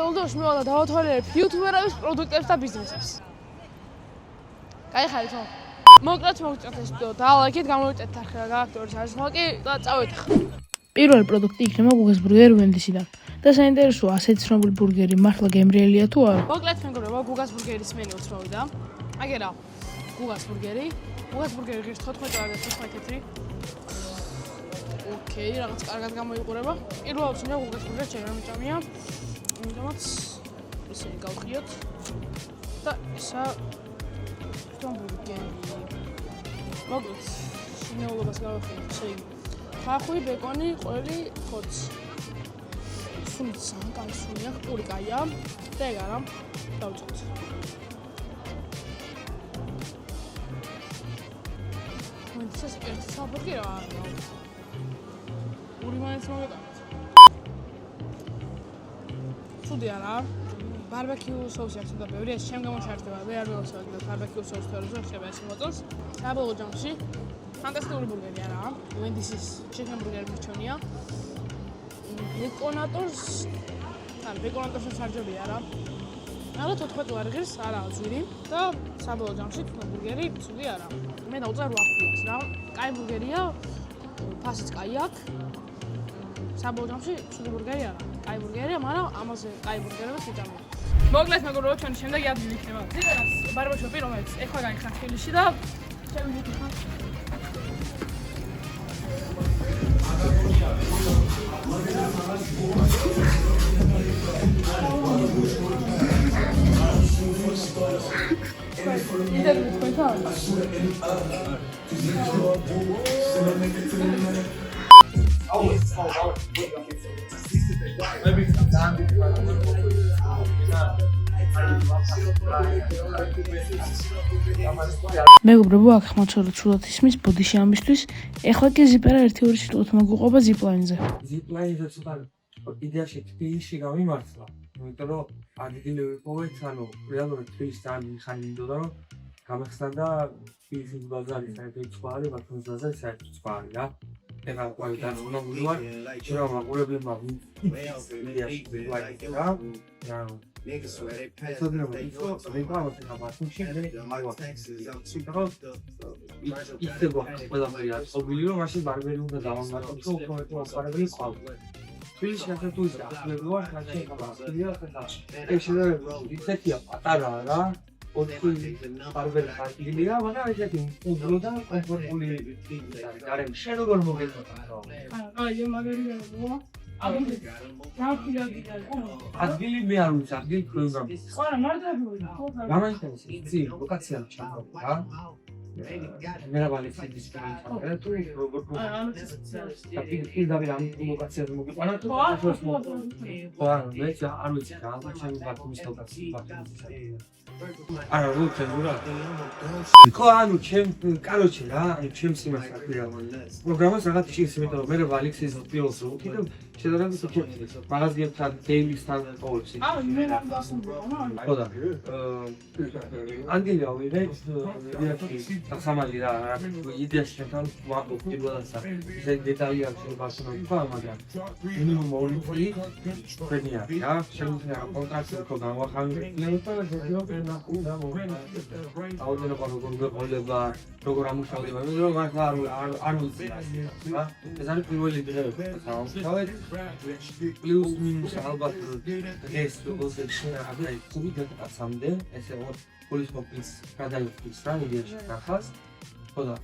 შემდგომ დროში მე ვარ დავათვალიერებ YouTuber-ების პროდუქტებს და ბიზნესებს. Кайხარით ხო? მოკლედ მოგწევთ ეს ვიდეო და ლაიქით გამოვიწევთ ახლა გააქტორის არის ხმაკი და წავით ახლა. პირველი პროდუქტი იქნება Gugas Burger Wendy's-დან. და საინტერესოა ასეთი ცნობილი ბურგერი მართლა გემრიელია თუ არა? მოკლედ მეგობრებო, Gugas Burger-ის მენი უცნობია. აგერა Gugas Burger-ი. Gugas Burger-ი ღირს 14.99. ოკეი, რაღაც კარგად გამოიყურება. პირველად უნდა Gugas Burger-ს შემომჭამია. იმიტომაც ისინი გავხიოთ და ისა ბურგერი. მოკლედ, შინაურობას გავხიოთ, შეიძლება ხახვი, ბეკონი, ყველი, ხორცი. სულიც კაი სულია, პური კაია და ეგ არა, დავწოთ. მომცეს ერთი საბურგერი არა. პური მაინც მოვეკავთ. ცუდი არა. Barbecue sauce აქვს და ბევრი, ეს ჩემ გამოჩარდება. მე არ მევასწავლე და barbecue sauce თორემ ხება ეს მოწონს. საბოლოო ჯამში ფანტასტიკური ბურგერი არაა. Wendy's-ის chicken burger მიჩვენია. ბეკონატორს სარჯობი არა. არა 14 ლარი ღირს, არაა ძვირი და საბოლოო ჯამში ბურგერი ცუდი არა. მე დავუწერ 8 ხუთს რა. კაი ბურგერია, ფასიც კაი აქვს. საბოლოო ჯამში ცუდი ბურგერი არა. კაი ბურგერია, მაგრამ ამაზე კაი ბურგერებს ვიტამინი. მოკლედ მეგობრებო, ჩვენი შემდეგი ადგილი იქნება ძირას ბარბაშოპი, რომელიც ეხლა გაიხსნა თბილისში და შევიდეთ ახლა. მეგობრებო, აქ ხმაჩორო ცუდად ისმის ბოდიში ამისთვის. ეხლა კი ზიპერა 1-2 სიტყვით მოგუყვება ზიპლაინზე. ზიპლაინზე ცოტა იდეაში თბილისში გამიმართლა. იმიტომ რომ ადგილი ვიპოვეთ, ანუ რეალურად თბილისში ძალიან ხანი მინდოდა რომ გამეხსნა და თბილისის ბაზარი საერთოდ წყარი, ბათუმის ბაზარი საერთოდ წყარი რა. ეხლა ყველი დაწუნებული ვარ, რომ მაყურებლებმა იდეაში ზიპლაინზე რა. Niggas swear they pass. So they go about some shit. It's ყველაფერი არის. ობლიო მაშინ ბარბერი უნდა დავამატოთ, რომ უფრო ასპარაგელი ყავს. თბილისში ახლა თუ ის ახლებია, ხალხი ახლა ეს შეიძლება ისეთია პატარა რა. ოთხი ბარბერი ხალხია, მაგრამ ესეთი უბრალოდ და კომფორტული არის. შენ როგორ მოგეწონა? აი, მაგარია რა. ადგილი მე არ ვიცი, ადგილი პროგრამა. არა, მარტივია. გამაინტერესებს, იცი, ლოკაცია ჩამოვა რა. მე რა ვალეცის და თუ როგორ პირდაპირ ამ ლოკაციაზე მოგიყვანა თუ ხო, მე არ ვიცი რა, ჩემი ბათუმის ლოკაცია. არა, რუჩენურა. ხო, ანუ ჩემ, კაროჩე რა, ჩემს იმას აკვირა. პროგრამას რაღაც ის იმიტომ რომ მე ვალეცის პირველს ვუყიდე და შედარებით უჩვენებს. მაღაზიებთან, დეილისთან ყოველს. აა, მე რა გასულიყო? ხო და ანგელია ვიღე სამალი რა იდეაში შენთან ვაყობდიბოდასა ეს დეტალი აქვს ბასონობა მაგრამ მინიმუმ 2 წელი ფრენია რა შემიძლია კონტრაქტი ხო გამახანილებ და ზოგადად აუდიოა როგორ გიყოლება როგორ ამუშავდება მე რომ არ ვიცი რა ეს არის პირველი დღე სამშაბათ პლუს მინუს ალბათ ეს როგორც შეიძლება სამდე ესე პოლის მოკლის გადაიხდის რა იდეაში ახალს ხო და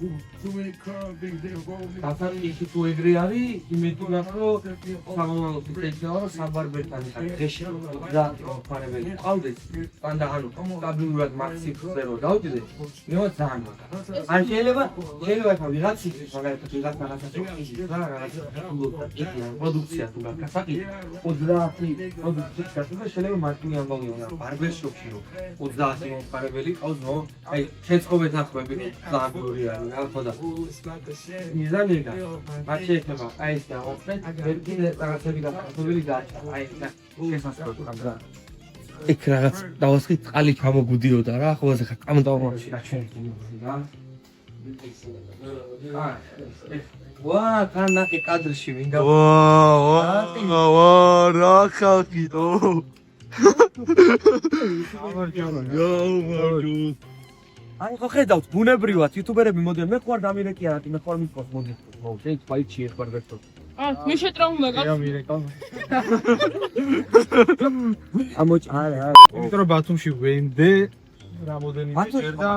გაფარიში თუ ეგრე არის იმიტომ რომ სამომავლო ფიქრია რომ საბარბერთან ღეში და ფარებელი ყავდეს და ანუ სტაბილურად მაქსიმუმზე რომ დავდიდე მე ძალიან არ შეიძლება ახლა ვიღაც ის მაგალითად ვიღაც რაღაცა პროდუქცია თუ გასაკი 30 პროდუქცია და შეიძლება მარტივი ამბავი უნდა ბარბერშოპში რომ 30 ფარებელი ყავს ნო აი შეწყობეთ ახმები ძალიან რა ხო და მიზანია მათ შეეხება აი ეს და ოფეთ ერთი რაღაცები გაკეთებული გააჩა აი და შესაძლოა რა იქ რაღაც დავასხი წყალი ჩამოგუდიოდა რა ხოლმე ხა კამტაურში გაჩვენებული რა ვა თანაკი კადრში ვინ გა ვა რა ხალხი დო აი ხო ხედავთ, ბუნებრივად იუთუბერები მოდიან, მე ხوار დამირეკიანად, მე ხوار მიყავს მოდი. მოუ, შენ თვაიჩი ერთხარ ვერტო. მის შეტრაუნა ამოჭ არა. იმიტომ რომ ბათუმში ვენდე რამოდენიმე ჯერ და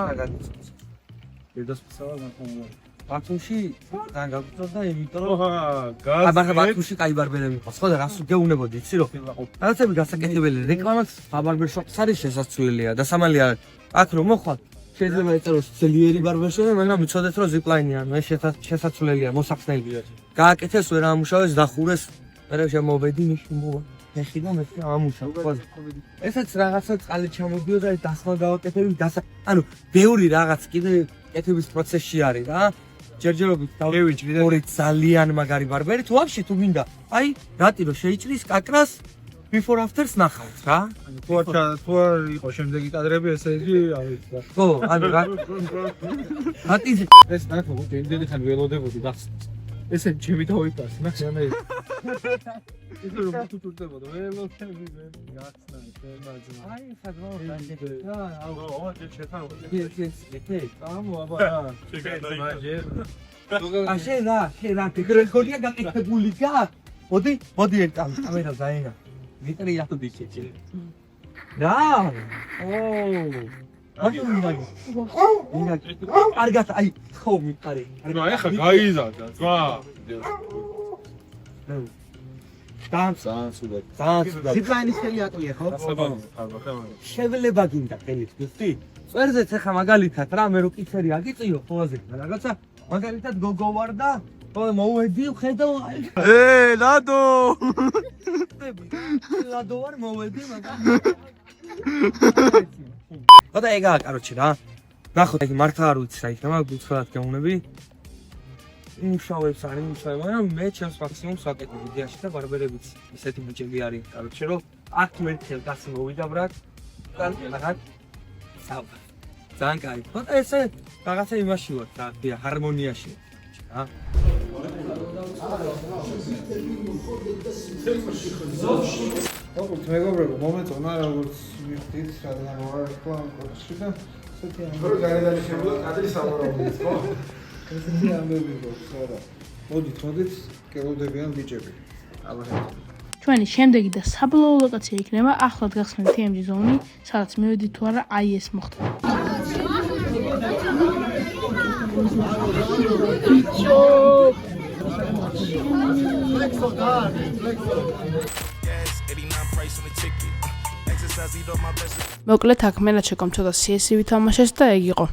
ერთდასწავა ნახომა. ბათუმში თან გაგვწოდა, იმიტომ რომ გაზ აბა ბათუმში კაი ბარბერები მყავს, ხო და რას გეუნებოდი, იცი რომ რაღაცები გასაკეთებელი რეკლამაც ბარბერ შოპს არის შესაძლებელია და სამალია აქ რომ მოხვალ შეიძლება ეწეროს ძლიერი ბარბერშოპი, მაგრამ მიცოდეთ რომ ზიპლაინი ანუ ეს შესაძლებელია მოსახსნელი. გააკეთეს ვერ ამუშავეს დახურეს, მერე შემოვედი მიშმოვა. ეხი და მე ამუშავ ყავს. ესაც რაღაცა წყალი ჩამოდიოდა და დასმა გავაკეთები ანუ ბევრი რაღაც კიდე კეთების პროცესში არის რა. ჯერჯერობით დავევიჭრი და ორი ძალიან მაგარი ბარბერი თუ ვაფშე თუ გინდა. აი, რატი რომ შეიჭრის კაკრას before after-ს ნახავთ რა. თუ არ იყო შემდეგი კადრები, ესე იგი, არის და. ხო, ანუ რა. რატი ეს ნახო, იმდენი ხანი ველოდებოდი გახსნას. ესე ჩემი თავიტას, ნახე. ეს რომ თუთურდებოდა, ველოდები გახსნა, შემაძმა. აი, სადღაო დაიჭე. აუ, შეთავაზე. ეს ამო, აბა. შეგადაიჭე. შენ რა, გრეგორია გაკეთებული გა? მოდი ერთ კამერა დაენა. ვიტრია თუ დიჩეჭე. რა? კარგად, აი, ხო მიყარი. ნუ ეხა გაიზარდა, ძმა. სანსუდად. ზიპლაინის ხელი ატყვია, ხო? შევლება გინდა ხელით, გუსტი? წერზეც ეხა მაგალითად რა, მე რო კიცერი აგიწიო ხოლმე რაღაცა მაგალითად გოგო ვარ და მოვედი ხედავ ლადო! ლადო ვარ მოვედი მაგალითად. ხოდა ეგაა, კაროჩი რა. ნახოთ, აი მართლა არ ვიცი რა იქნება, გუცხელად გეუნები. იმუშავებს არ იმუშავებ, მაგრამ მე ჩემს მაქსიმუმს ვაკეთებ ვიდეოში და ბარბერებიც ისეთი ბუჭები არის, კაროჩი რომ აქ მე ხელგასი მოვიდა ბრატ. კარგად. საუბარ. ძალიან კაი. ხოდა ესე რაღაცა იმაში ვარ, რა ქვია, ჰარმონიაში რა. ოღონდ მეგობრებო, მომეწონა როგორც ვიხდით, რადგან ვარ რეკლამ კოშკში და ესეთი ამბები გარედანი შემოვა კადრი სამაროვნის, ხო? ესეთი ამბები გვაქვს, არა. მოდით, გელოდებიან ბიჭები. აბა ჩვენი შემდეგი და საბოლოო ლოკაცია იქნება ახლად გახსნილი TMG ზონი, სადაც მივედით თუ არა აი ეს მოხდა. მოკლედ აქ მე ჩეკომ ცოტა CS ვითამაშეს და ეგ იყო.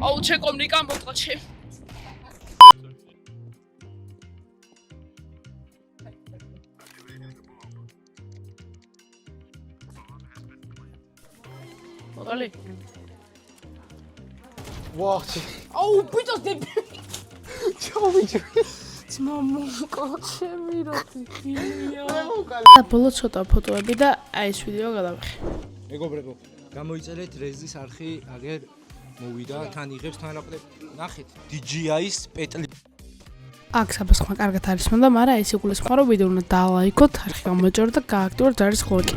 აუ ჩეკომ ნიკამ მოწყოჩე. მოკლე. ვახი. აუ ბიჭოს დები. ჩავიჭი. მამო, კაცები რა თქია. და ბოლო ცოტა ფოტოები და აი ეს ვიდეო გადავიხე. მეგობრებო, გამოიწერეთ რეზის არხი, აგერ მოვიდა, თან იღებს თანაკლებ. ნახეთ, DJI-ის პეტლი. აქ საბასხმა კარგად არის მონდა, მაგრამ ეს იგულისხმება რომ ვიდეო უნდა დალაიქოთ, არხი გამოეჭოროთ და გააქტიუროთ არის ხორკი.